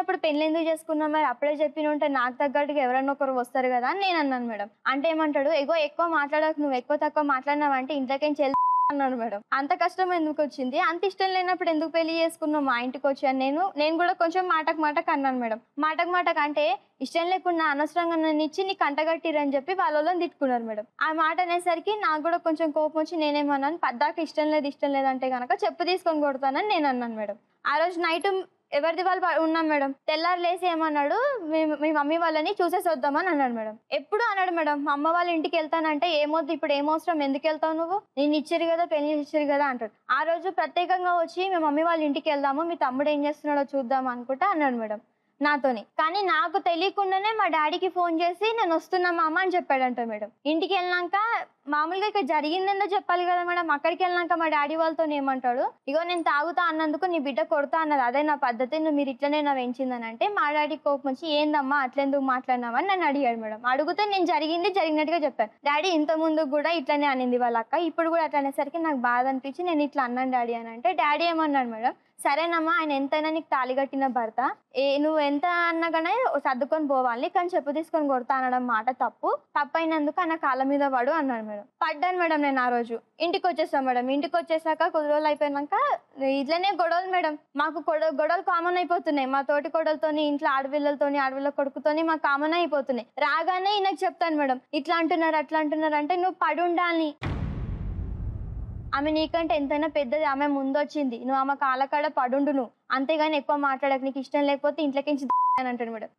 లేనప్పుడు పెళ్లెందుకు చేసుకున్నావు మరి? అప్పుడే చెప్పినుంటే నాకు తగ్గట్టుగా ఎవరన్నా ఒకరు వస్తారు గదా! అని నేనన్నాను మేడం. అంటే ఏమంటాడు, "ఇగో ఎక్కువ మాట్లాడకు నువ్వు. ఎక్కువ తక్కువ మాట్లాడినావంటే ఇంట్లోకేంచి అన్నాడు మేడం. అంత కష్టం ఎందుకొచ్చింది? అంత ఇష్టం లేనప్పుడు ఎందుకు పెళ్లి చేసుకున్నావు మా ఇంటికొచ్చి" అని నేను గూడా కొంచెం మాటకు మాటకు అన్నాను మేడం. మాటకు మాటకు అంటే ఇష్టం లేకుండా అనవసరంగా నన్నిచ్చి నీకు కంటగట్టిర్రని చెప్పి వాళ్ళోళ్ళని తిట్టుకున్నారు మేడం. ఆ మాట అనేసరికి నాకు గూడా కొంచెం కోపమొచ్చి నేనేమన్నాను, "పద్దాక ఇష్టం లేదంటే గనక చెప్పు తీసుకొని కొడతానని" నేనన్నాను మేడం. ఆ రోజు నైటు ఎవరిది వాళ్ళు ఉన్నాం మేడం. తెల్లారి లేసి ఏమన్నాడు, మీ మమ్మీ వాళ్ళని చూసేసొద్దామని అన్నాడు మేడం. ఎప్పుడు అనడు మేడం. మా అమ్మ వాళ్ళ ఇంటికెళ్తానంటే, "ఏమొద్దు ఇప్పుడు ఏమవసరం ఎందుకెళ్తావు నువ్వు? నిన్నిచ్చిర్రు గదా! పెళ్లి చేసిర్రు గదా!" అంటాడు. ఆ రోజు ప్రత్యేకంగా వచ్చి, "మీ మమ్మీ వాళ్ళ ఇంటికెళ్దాము. మీ తమ్ముడు ఏం చేస్తున్నాడో చూద్దాం" అనుకుంటా అన్నాడు మేడం నాతోని. కానీ నాకు తెలియకుండానే మా డ్యాడీకి ఫోను చేసి, "నేనొస్తున్నా మామ" అని చెప్పాడంట మేడం. ఇంటికెళ్ళినాక మామూలుగా ఇక్కడ జరిగిందేందో చెప్పాలి గదా మేడం. అక్కడికెళ్ళినాక మా డ్యాడీ వాళ్ళతోని ఏమంటాడు, "ఇగో నేను తాగుతా అన్నందుకు నీ బిడ్డ కొడతా అన్నది. అదే నా పద్ధతి. మీరిట్లనేనా పెంచిందనంటే" మా డ్యాడీకి కోపమొచ్చి, "ఏందమ్మా అట్లెందుకు మాట్లాడినావు" అని నన్ను అడిగాడు మేడం. అడిగితే నేను జరిగినట్టుగా చెప్పాను. "డ్యాడీ ఇంత ముందుకు గూడా ఇట్లనే అనింది వాళ్ళ అక్క. ఇప్పుడు గూడా అట్లా అనేసరికి నాకు బాధ అనిపించి నేను ఇట్లా అన్నాను డ్యాడీ" అనంటే, డ్యాడీ ఏమన్నాడు మేడం, "సరేనమ్మా ఆయన ఎంతైనా నీకు తాళి కట్టిన భర్త. నువ్వు ఎంత అన్నా గాని సర్దుకొని పోవాలి. కానీ చెప్పు తీసుకొని కొడతా అనడం మాట తప్పు. తప్పైనందుకు ఆయన కాళ్ళ మీద పడు" అన్నాడు మేడం. పడ్డాను మేడం నేను ఆ రోజు. ఇంటికొచ్చేసా మేడం. ఇంటికొచ్చేసాక కొద్ది రోజులు అయిపోయినాక ఇట్లనే గొడవలు మేడం. మాకు గొడవలు కామన్ అయిపోతున్నాయి. మా తోటి కోడలతోని, ఇంట్లో ఆడపిల్లలతోని, ఆడపిల్ల కొడుకుతోని మాకు కామన్ అయిపోతున్నాయి. రాగానే ఈయనకి చెప్తాను మేడం. ఇట్లా అంటున్నారు, అట్లా అంటున్నారు అంటే, "నువ్వు పడుండాలి. ఆమె నీకంటే ఎంతైనా పెద్దది. ఆమె ముందొచ్చింది. నువ్వు ఆమె కాళ్ళ కాడ పడుండు నువ్వు. అంతేగాని ఎక్కువ మాట్లాడకు. నీకు ఇష్టం లేకపోతే ఇంట్లోకించి" అని అంటాడు మేడం.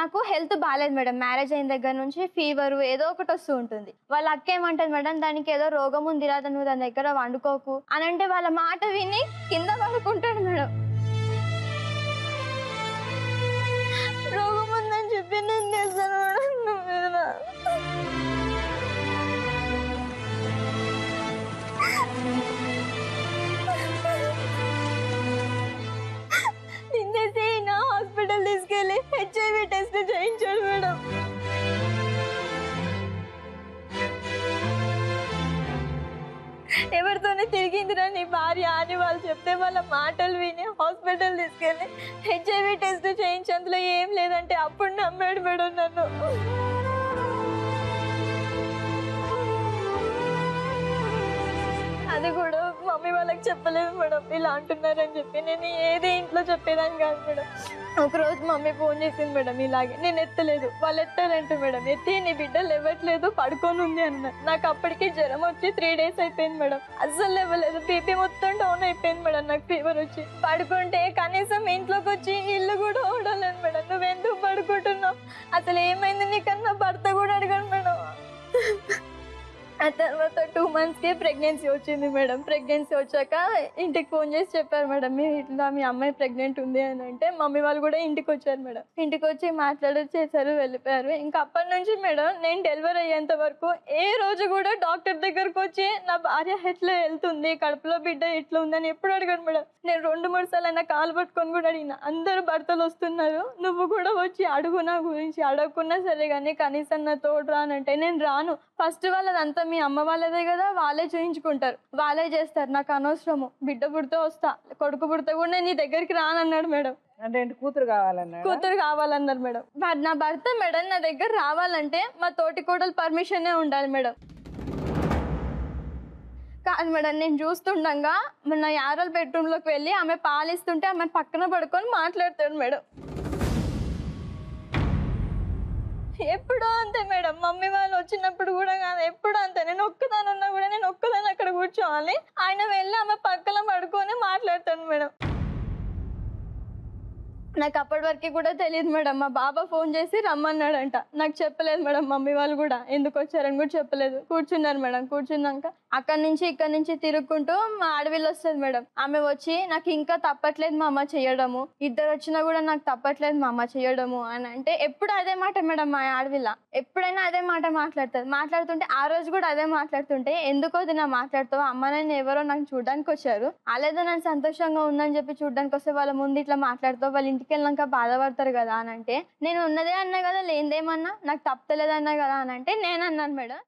నాకు హెల్త్ బాలేదు మేడం. మ్యారేజ్ అయిన దగ్గర నుంచి ఫీవరు ఏదో ఒకటి వస్తూ ఉంటుంది. వాళ్ళ అక్క ఏమంటది మేడం, "దానికి ఏదో రోగం ఉందిరా, నువ్వు దాని దగ్గర వండుకోకు" అని అంటే వాళ్ళ మాట విని కింద పడుకుంటాడు మేడం. రోగం ఉందని చెప్పి నేను చేస్తాను మేడం నా మీద. నిన్నేసి నా హాస్పిటల్ తీసుకెళ్ళి హెచ్ఐవి టెస్ట్ చేయించాడు మేడం. ఎవరితోనే తిరిగిందిరా నీ భార్య అని వాళ్ళు చెప్తే వాళ్ళ మాటలు విని హాస్పిటల్ తీసుకెళ్ళి హెచ్ఐవి టెస్ట్ చేయించి అందులో ఏం లేదంటే అప్పుడు నమ్మాడు మేడం నన్ను. అది కూడా మమ్మీ వాళ్ళకి చెప్పలేదు మేడం ఇలా అంటున్నారని చెప్పి. నేను ఏది ఇంట్లో చెప్పేదాన్ని కాదు మేడం. ఒకరోజు మమ్మీ ఫోన్ చేసింది మేడం ఇలాగే. నేను ఎత్తలేదు. వాళ్ళు ఎత్తారంట మేడం. ఎత్తి, "నీ బిడ్డ లేవట్లేదు, పడుకొని ఉంది" అన్నారు. నాకు అప్పటికి జ్వరం వచ్చి 3 days అయిపోయింది మేడం. అస్సలు లేవలేదు. బీపీ మొత్తం డౌన్ అయిపోయింది మేడం. నాకు ఫీవర్ వచ్చి పడుకుంటే కనీసం ఇంట్లోకి వచ్చి ఇల్లు కూడా ఊడలేదు మేడం. "నువ్వెందుకు పడుకుంటున్నావు? అసలు ఏమైంది నీకన్నా" భర్త కూడా అడగడు మేడం. ఆ తర్వాత 2 monthsకే ప్రెగ్నెన్సీ వచ్చింది మేడం. ప్రెగ్నెన్సీ వచ్చాక ఇంటికి ఫోన్ చేసి చెప్పారు మేడం, "ఇట్లా మీ అమ్మాయి ప్రెగ్నెంట్ ఉంది" అని అంటే మమ్మీ వాళ్ళు కూడా ఇంటికొచ్చారు మేడం. ఇంటికొచ్చి మాట్లాడి చేశారు, వెళ్ళిపోయారు. ఇంకా అప్పటి నుంచి మేడం నేను డెలివరీ అయ్యేంత వరకు ఏ రోజు కూడా డాక్టర్ దగ్గరకు వచ్చి నా భార్య ఎట్లా వెళ్తుంది, కడుపులో బిడ్డ ఎట్లా ఉందని ఎప్పుడు అడగడు మేడం. నేను 2, 3 సార్లు ఆయన కాలు పట్టుకొని కూడా అడిగిన. అందరు భర్తలు వస్తున్నారు, నువ్వు కూడా వచ్చి అడుగు నా గురించి. అడగకున్నా సరే కానీ కనీసం నా తోడు రా అని అంటే, "నేను రాను. ఫస్ట్ వాళ్ళదంతా మీ అమ్మ వాళ్ళదే కదా, వాళ్ళే చూయించుకుంటారు, వాళ్ళే చేస్తారు. నాకు అనవసరము. బిడ్డ పుడితే వస్తా, కొడుకు పుడితే కూడా నేను నీ దగ్గరికి రానన్నాడు మేడం. అంటే ఏంటి, కూతురు కావాలన్నాడా? కూతురు కావాలన్నారు మేడం. నా భర్త మేడం నా దగ్గర రావాలంటే మా తోటి కోడలు పర్మిషనే ఉండాలి మేడం. కాదు మేడం, నేను చూస్తుండగా నా యారల బెడ్రూమ్లోకి వెళ్ళి ఆమె పాలిస్తుంటే ఆమె పక్కన పడుకొని మాట్లాడతాడు మేడం. ఎప్పుడూ అంతే మేడం. మమ్మీ వాళ్ళు వచ్చినప్పుడు కూడా కాదు, ఎప్పుడు అంతే. నేను ఒక్కదాన్ని ఉన్నా కూడా నేను ఒక్కదాన్ని అక్కడ కూర్చోవాలి. ఆయన వెళ్ళి ఆమె పక్కన పడుకొని మాట్లాడతాడు మేడం. నాకు అప్పటి వరకు కూడా తెలియదు మేడం. మా బాబా ఫోన్ చేసి రమ్మన్నాడంట. నాకు చెప్పలేదు మేడం. మమ్మీ వాళ్ళు కూడా ఎందుకు వచ్చారని కూడా చెప్పలేదు. కూర్చున్నారు మేడం. కూర్చున్నాక అక్కడి నుంచి ఇక్కడి నుంచి తిరుగుకుంటూ మా ఆడవిల్లు వస్తుంది మేడం. ఆమె వచ్చి, "నాకు ఇంకా తప్పట్లేదు మా అమ్మ చేయడము, ఇద్దరు వచ్చినా కూడా నాకు తప్పట్లేదు మా అమ్మ చేయడము" అని అంటే ఎప్పుడు అదే మాట మేడం. మా ఆడవిల్ల ఎప్పుడైనా అదే మాట మాట్లాడుతుంది. మాట్లాడుతుంటే ఆ రోజు కూడా అదే మాట్లాడుతుంటే, "ఎందుకో దిన మాట్లాడుతావు, అమ్మ నేను ఎవరో నాకు చూడడానికి వచ్చారు, అలాదో నన్ను సంతోషంగా ఉందని చెప్పి చూడడానికి వస్తే వాళ్ళ ముందు ఇట్లా మాట్లాడుతావు, వాళ్ళ ఇంటికి వెళ్ళాక బాధపడతారు కదా" అని అంటే, "నేను ఉన్నదే అన్నా కదా, లేనిదేమన్నా, నాకు తప్పలేదన్నా కదా" అని అంటే నేను అన్నాను మేడం.